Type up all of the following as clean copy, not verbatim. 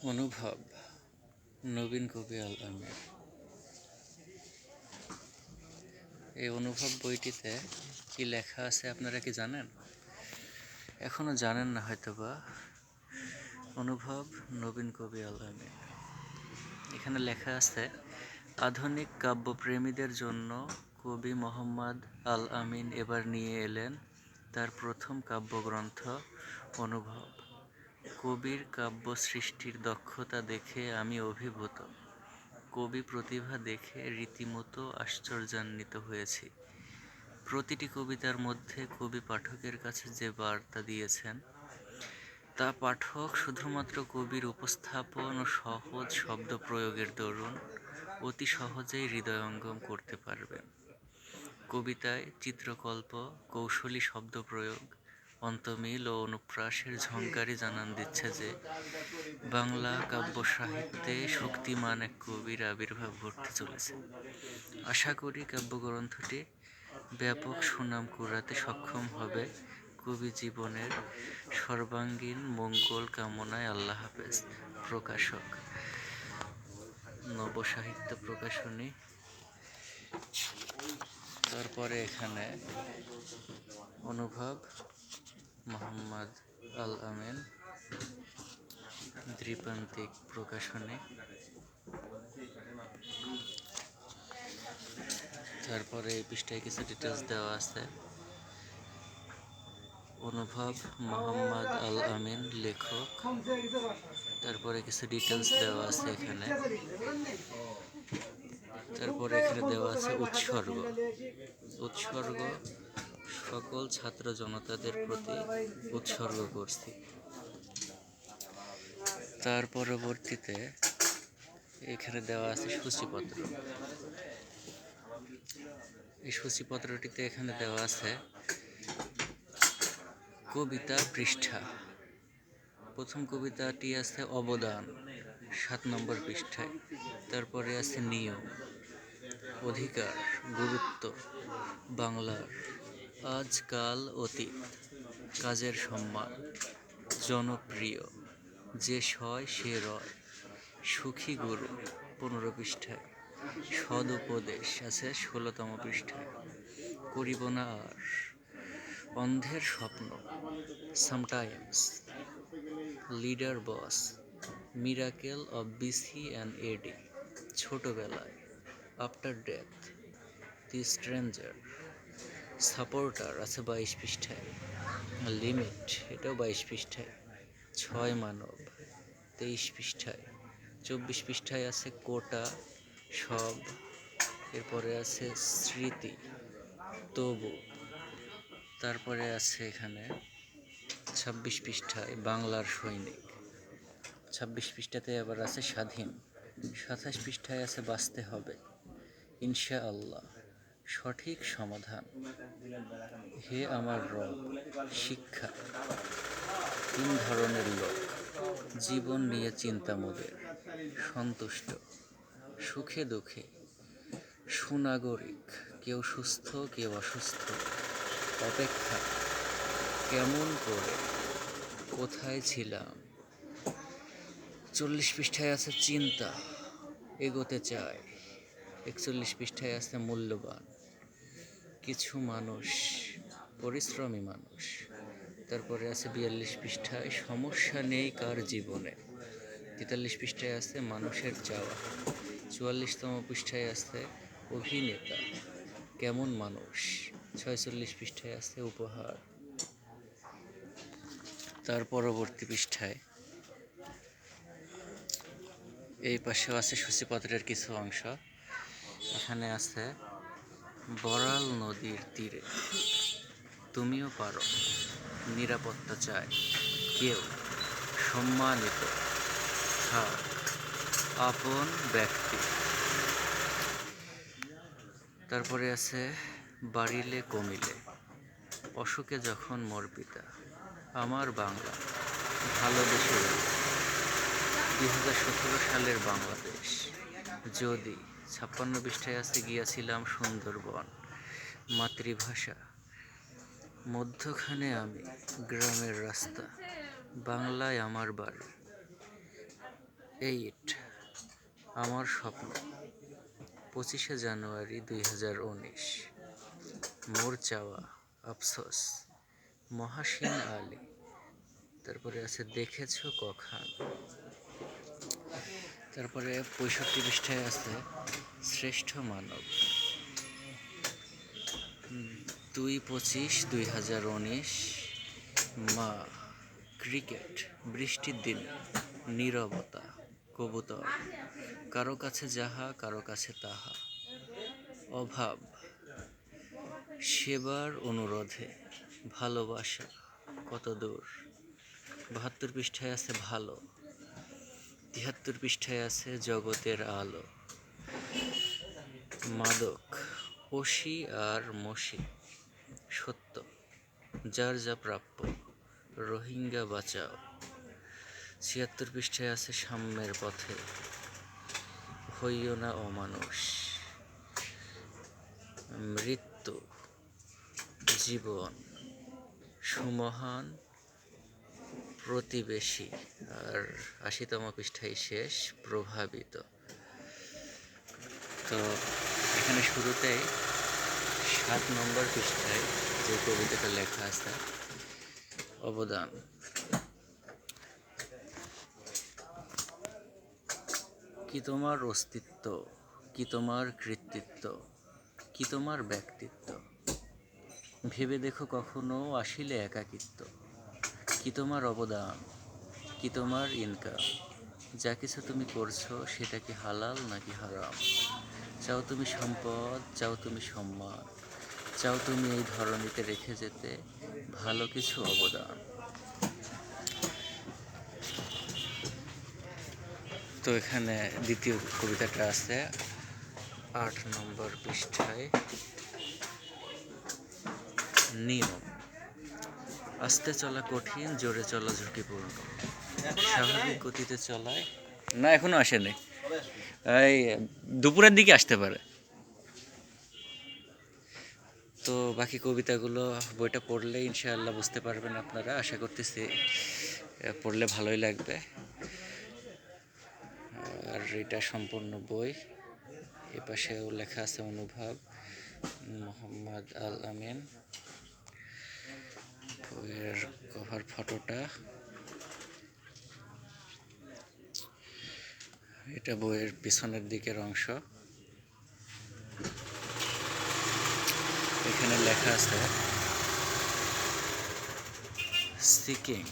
অনুভব, নবীন কবি আল আমিন। এই অনুভব বইটিতে কি লেখা আছে আপনারা কি জানেন? এখনো জানেন না হয়তোবা। অনুভব, নবীন কবি আল আমিন। এখানে লেখা আছে, আধুনিক কাব্যপ্রেমীদের জন্য কবি মোহাম্মদ আল আমিন এবার নিয়ে এলেন তার প্রথম কাব্যগ্রন্থ অনুভব। কবির কাব্য সৃষ্টির দক্ষতা দেখে আমি অভিভূত। কবি প্রতিভা দেখে রীতিমতো আশ্চর্যান্বিত হয়েছি। প্রতিটি কবিতার মধ্যে কবি পাঠকের কাছে যে বার্তা দিয়েছেন তা পাঠক শুধুমাত্র কবির উপস্থাপন ও সহজ শব্দ প্রয়োগের দরুন অতি সহজেই হৃদয়ঙ্গম করতে পারবেন। কবিতায় চিত্রকল্প, কৌশলী শব্দ প্রয়োগ, অন্তমিল ও অনুপ্রাসের ঝংকারই জানান দিচ্ছে যে বাংলা কাব্য সাহিত্যে শক্তিমান এক কবির আবির্ভাব ঘটতে চলেছে। আশা করি কাব্যগ্রন্থটি ব্যাপক সুনাম কুড়াতে সক্ষম হবে। কবি জীবনের সর্বাঙ্গীন মঙ্গল কামনায় আল্লাহ হাফেজ। প্রকাশক নবসাহিত্য প্রকাশনী। তারপরে এখানে অনুভব, মোহাম্মদ আল আমিন, দ্বিপ্রান্তিক প্রকাশনী। তারপরে এই পৃষ্ঠায় কিছু ডিটেলস দেওয়া আছে। অনুভব, মোহাম্মদ আল আমিন লেখক। তারপরে কিছু ডিটেলস দেওয়া আছে এখানে। তারপরে এখানে দেওয়া আছে উৎসর্গ। উৎসর্গ সকল ছাত্র জনতাদের প্রতি উৎসর্গ করছি। তার পরবর্তীতে এখানে দেওয়া আছে সূচিপত্র। এই সূচিপত্রটিতে এখানে দেওয়া আছে কবিতা পৃষ্ঠা। প্রথম কবিতাটি আছে অবদান, 7 নম্বর পৃষ্ঠায়। তারপরে আছে নিয়ম, অধিকার, গুরুত্ব, বাংলার, আজকাল, অতীত, কাজের সম্মান, জনপ্রিয়, যে সয় সে রয়, সুখী গুরু 15 পৃষ্ঠায়। সদ উপদেশ আছে 16তম পৃষ্ঠায়। করিব না আর, অন্ধের স্বপ্ন, sometimes, leader boss, miracle of BC and AD, ছোটবেলায়, after death, the stranger, supporter আছে 22 পৃষ্ঠায়। লিমিট, এটাও 22 পৃষ্ঠায়। 6 মানব 23 পৃষ্ঠায়। 24 পৃষ্ঠায় আছে কোটা, সব। এরপরে আছে স্মৃতি, তবু। তারপরে আছে এখানে 26 পৃষ্ঠায় বাংলার সৈনিক। 26 পৃষ্ঠাতে আবার আছে স্বাধীন। 27 পৃষ্ঠায় আছে বাঁচতে হবে, ইনশাআল্লাহ, সঠিক সমাধান, হে আমার রব, শিক্ষা, 3 ধরনের লোক, জীবন নিয়ে চিন্তা মোদের, সন্তুষ্ট, সুখে দুঃখে, সুনাগরিক, কেউ সুস্থ কেউ অসুস্থ, অপেক্ষা, কেমন করে, কোথায় ছিলাম। 40 পৃষ্ঠায় আছে চিন্তা, এগোতে চায়। 41 পৃষ্ঠায় আছে মূল্যবান, কিছু মানুষ, পরিশ্রমী মানুষ। তারপরে আছে 42 পৃষ্ঠায় সমস্যা নেই কার জীবনে। 43 পৃষ্ঠায় আছে মানুষের চাওয়া। 44তম পৃষ্ঠায় আছে অভিনেতা, কেমন মানুষ। 46 পৃষ্ঠায় আছে উপহার। তার পরবর্তী পৃষ্ঠায় এই পাশেও আছে সূচিপত্রের কিছু অংশ। এখানে আছে বড়াল নদীর তীরে, তুমিও পারো, নিরাপত্তা চাই, কেউ, সম্মানিত, থাক, আপন ব্যক্তি। তারপরে আছে বাড়িলে কমিলে, অসুখে যখন মোর পিতা, আমার বাংলা, ভালোবেসে 2017 সালের বাংলাদেশ, যদি। 56 পৃষ্ঠায় আছে গিয়াছিলাম সুন্দরবন, মাতৃভাষা, মধ্যখানে আমি, গ্রামের রাস্তা, বাংলায় আমার বাড়ি, 8 আমার স্বপ্ন 25শে জানুয়ারি 2019 মোর চাওয়া আফসোস মহাসিন আলী। তারপরে আছে দেখেছো কখান। তারপরে 65 পৃষ্ঠায় আছে শ্রেষ্ঠ মানব 2/25/2019 মা ক্রিকেট বৃষ্টির দিন নীরবতা কবুতর কারো কাছে যাহা কারো কাছে তাহা অভাব সেবার অনুরোধে ভালোবাসা কত দূর 72 পৃষ্ঠায় আছে ভালো 73 পৃষ্ঠায় আছে জগতের আলো মাদক অসি আর মসি সত্য যার যা প্রাপ্য রোহিঙ্গা বাঁচাও 76 পৃষ্ঠায় আছে সাম্যের পথে হইও না অমানুষ মৃত্যু জীবন সুমহান প্রতিবেশী আর 80তম পৃষ্ঠায় শেষ প্রভাবিত। তো এখানে শুরুতেই 7 নম্বর পৃষ্ঠায় যে কবিতাটা লেখা আছে অবদান কি তোমার অস্তিত্ব কি তোমার কৃতিত্ব কি তোমার ব্যক্তিত্ব ভেবে দেখো কখনো আসিলে একাকিত্ব কি তোমার অবদান কি তোমার ইনকাম যা কিছু তুমি করছো সেটা কি হালাল নাকি হারাম চাও তুমি সম্পদ চাও তুমি সম্মান চাও তুমি এই ধরনীতে রেখে যেতে ভালো কিছু অবদান। তো এখানে দ্বিতীয় কবিতাটা আছে 8 নম্বর পৃষ্ঠায় নিয়ম আস্তে চলা কঠিন জোরে চলা ঝুঁকিপূর্ণ স্বাভাবিক গতিতে চলায় না এখনো আসেনি এই দুপুরের দিকে আসতে পারে। তো বাকি কবিতাগুলো বইটা পড়লে ইনশাআল্লাহ বুঝতে পারবেন আপনারা আশা করতেছি পড়লে ভালোই লাগবে। আর এটা সম্পূর্ণ বই এপাশেও লেখা আছে অনুভব মোহাম্মদ আল আমিন বইয়ের কভার ফটোটা এটা বইয়ের পিছনের দিকের অংশ এখানে লেখা আছে সিকিং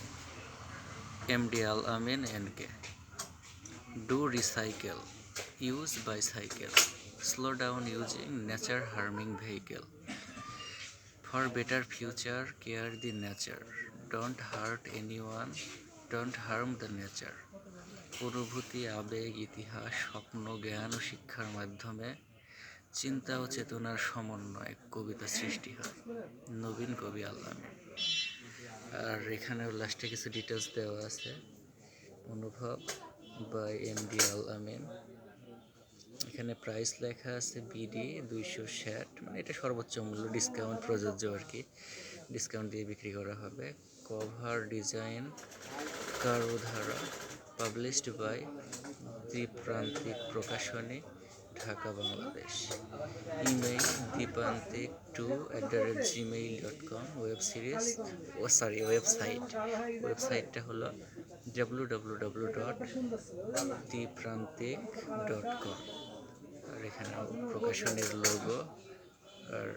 এমডি আল আমিন এনকে do recycle use bicycle slow down using nature harming vehicle for better future care the nature don't hurt anyone don't harm the nature অনুভূতি আবেগ ইতিহাস স্বপ্ন জ্ঞান ও শিক্ষার মাধ্যমে চিন্তা ও চেতনার সমন্বয়ে কবিতা সৃষ্টি হয় নবীন কবি আল আমিন। আর এখানেও লাস্টে কিছু ডিটেলস দেওয়া আছে অনুভব বাই এমডি আল আমিন। এখানে প্রাইস লেখা আছে বিডি 260 মানে এটা সর্বোচ্চ মূল্য ডিসকাউন্ট প্রযোজ্য আর কি ডিসকাউন্ট দিয়ে বিক্রি করা হবে। Cover design Karudhara published by Dwiprantik Prakashani Dhaka Bangladesh. Email dipantik2@gmail.com ওয়েবসাইটটা হলো www.diprantik.com আর এখানে প্রকাশনীর লোগো আর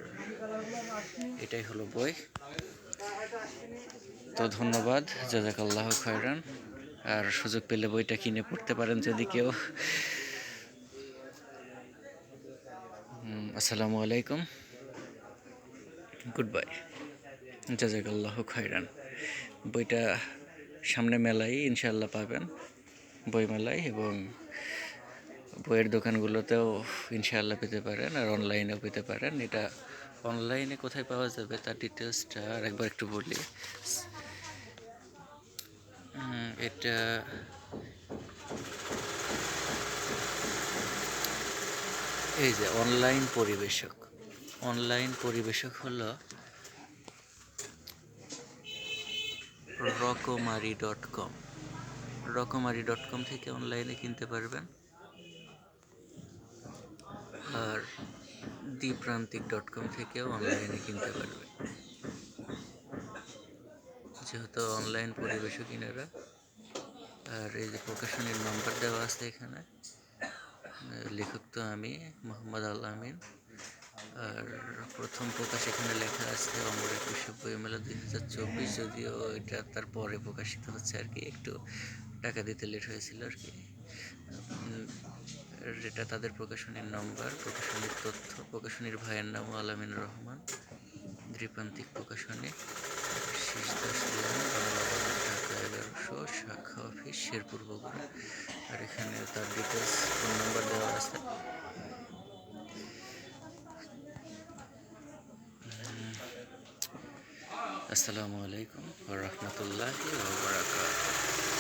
এটাই হলো বই। তো ধন্যবাদ জাযাকাল্লাহু খায়রান। আর সুযোগ পেলে বইটা কিনে পড়তে পারেন যদি কেউ। আসসালামু আলাইকুম গুড বাই জাযাকাল্লাহু খায়রান। বইটা সামনে মেলায় ইনশাআল্লাহ পাবেন বই মেলায় এবং বইয়ের দোকানগুলোতেও ইনশাআল্লাহ পেতে পারেন আর অনলাইনেও পেতে পারেন। এটা অনলাইনে কোথায় পাওয়া যাবে তার ডিটেলসটা আর একবার একটু বলি। এটা এই যে অনলাইন পরিবেশক হলো রকমারি.com রকমারি.com থেকে অনলাইনে কিনতে পারবেন, আর দ্বিপ্রান্তিক.com থেকেও অনলাইনে কিনতে পারবেন। যেহেতু অনলাইন পরিবেশক ইনারা। আর এই যে প্রকাশনীর নাম্বার দেওয়া আছে এখানে, লেখক তো আমি মোহাম্মদ আল আমিন। আর প্রথম প্রকাশ এখানে লেখা আছে অমর 21 বইমেলা 2024, যদিও এটা তার পরে প্রকাশিত হচ্ছে আর কি, একটু টাকা দিতে লেট হয়েছিল আর কি। এটা তাদের প্রকাশনীর নাম্বার, প্রকাশনীর তথ্য, প্রকাশনীর ভাইয়ের নাম আলামিন রহমান, দ্বিপ্রান্তিক প্রকাশনী, শীর্ষদাস লেন, বাংলা বাজার, ঢাকা 1100, শাখা অফিস শেরপুর, বগুড়া। আর এখানে তার ডিটেলস, ফোন নাম্বার দেওয়া আছে। আসসালামু আলাইকুম ওয়া রাহমাতুল্লাহি ওয়া বারাকাতুহু।